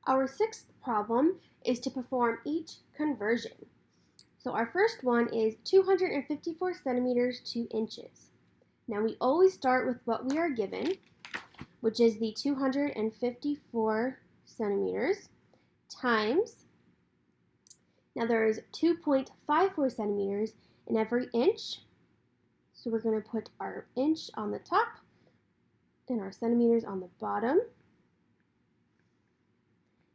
Our sixth problem is to perform each conversion. So our first one is 254 centimeters to inches. Now we always start with what we are given, which is the 254 centimeters times, now there is 2.54 centimeters in every inch, so we're going to put our inch on the top and our centimeters on the bottom.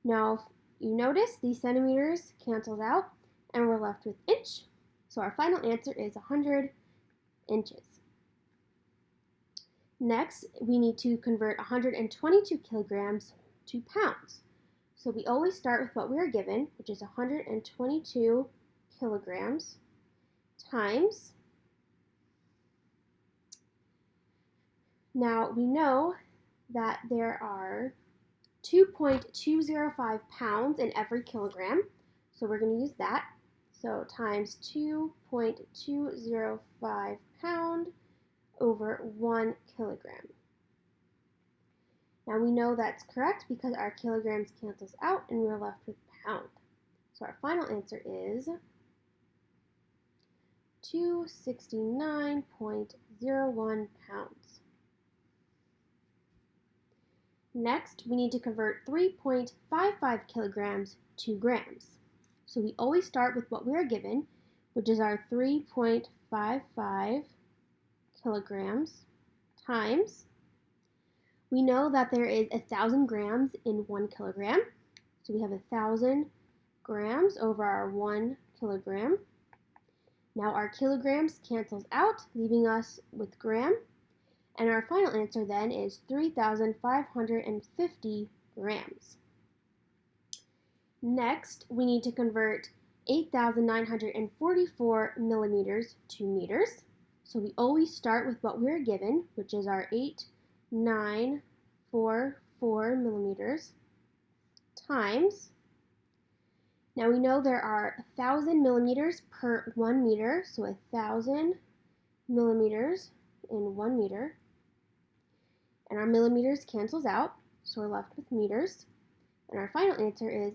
Now, if you notice, these centimeters cancels out and we're left with inch. So our final answer is 100 inches. Next, we need to convert 122 kilograms to pounds. So we always start with what we are given, which is 122 kilograms times. Now we know that there are 2.205 pounds in every kilogram, so we're going to use that. So times 2.205 pound over 1 kilogram. Now we know that's correct because our kilograms cancels out and we're left with pound. So our final answer is 269.01 pounds. Next, we need to convert 3.55 kilograms to grams. So we always start with what we are given, which is our 3.55 kilograms times. We know that there is 1,000 grams in 1 kilogram. So we have 1,000 grams over our 1 kilogram. Now our kilograms cancels out, leaving us with gram. And our final answer then is 3,550 grams. Next, we need to convert 8,944 millimeters to meters. So we always start with what we're given, which is our 8,944 millimeters times. Now we know there are 1,000 millimeters per 1 meter, so 1,000 millimeters in 1 meter. And our millimeters cancels out, so we're left with meters. And our final answer is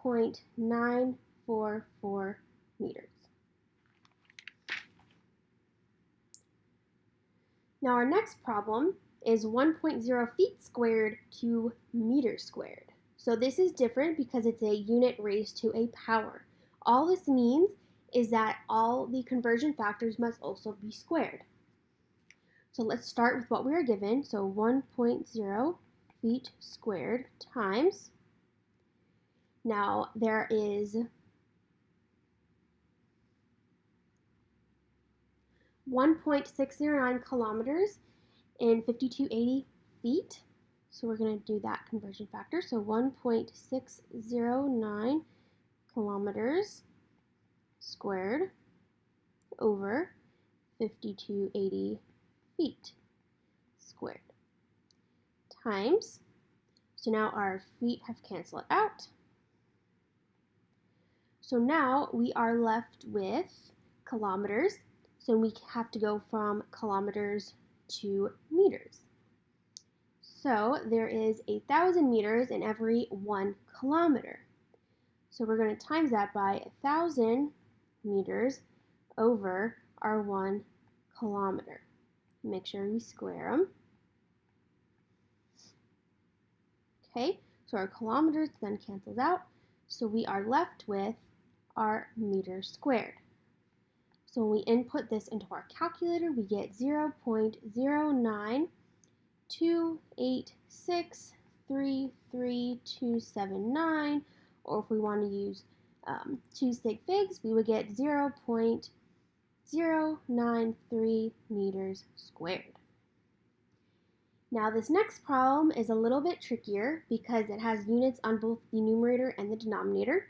8.944 meters. Now our next problem is 1.0 feet squared to meters squared. So this is different because it's a unit raised to a power. All this means is that all the conversion factors must also be squared. So let's start with what we are given. So 1.0 feet squared times. Now there is 1.609 kilometers in 5280 feet. So we're going to do that conversion factor. So 1.609 kilometers squared over 5280 feet squared times, so now our feet have canceled out. So now we are left with kilometers, so we have to go from kilometers to meters. So there is 1,000 meters in every 1 kilometer. So we're going to times that by 1,000 meters over our 1 kilometer. Make sure we square them. Okay, so our kilometers then cancels out, so we are left with our meters squared. So when we input this into our calculator, we get 0.09286333279, or if we want to use two sig figs, we would get 0.093 meters squared. Now this next problem is a little bit trickier because it has units on both the numerator and the denominator.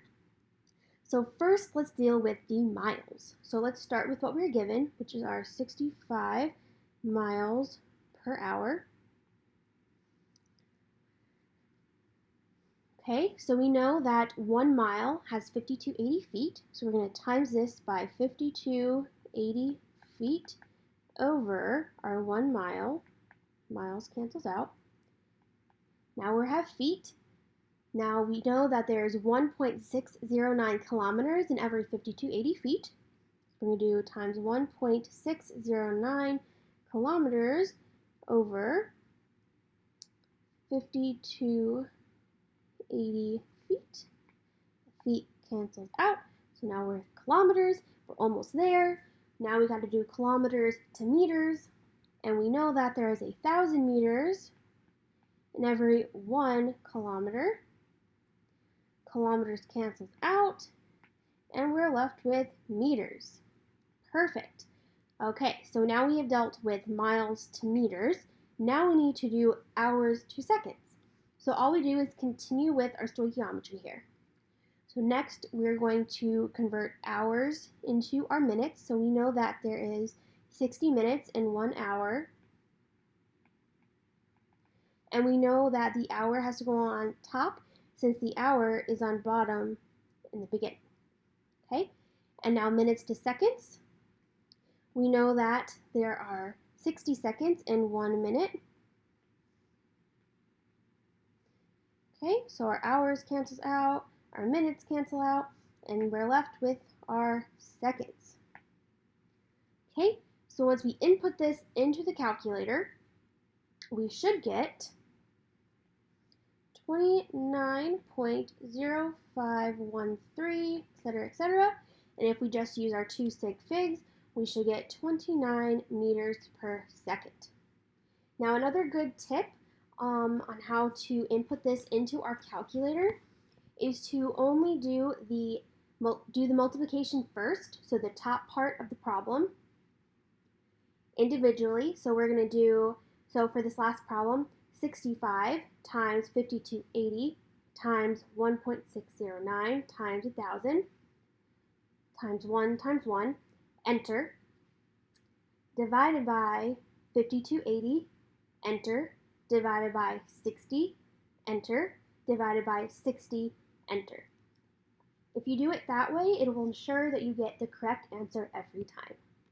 So first, let's deal with the miles. So let's start with what we're given, which is our 65 miles per hour. Okay, so we know that 1 mile has 5280 feet, so we're going to times this by 5280 feet over our 1 mile. Miles cancels out. Now we have feet. Now we know that there's 1.609 kilometers in every 5280 feet. We're going to do times 1.609 kilometers over 5280 feet. Feet cancels out, so now we're kilometers. We're almost there. Now we got to do kilometers to meters, and we know that there is 1,000 meters in every 1 kilometer. Kilometers cancels out, and we're left with meters. Perfect. Okay, so now we have dealt with miles to meters. Now we need to do hours to seconds. So all we do is continue with our stoichiometry here. So next we're going to convert hours into our minutes. So we know that there is 60 minutes in 1 hour. And we know that the hour has to go on top since the hour is on bottom in the beginning. Okay? And now minutes to seconds. We know that there are 60 seconds in 1 minute. Okay, so our hours cancels out, our minutes cancel out, and we're left with our seconds. Okay, so once we input this into the calculator, we should get 29.0513, etc. And if we just use our 2 sig figs, we should get 29 meters per second. Now another good tip on how to input this into our calculator is to only do the multiplication first, so the top part of the problem, individually. So we're going to do, so for this last problem, 65 times 5280 times 1.609 times 1,000 times 1, enter, divided by 5280, enter, divided by 60, enter, divided by 60, enter. If you do it that way, it will ensure that you get the correct answer every time.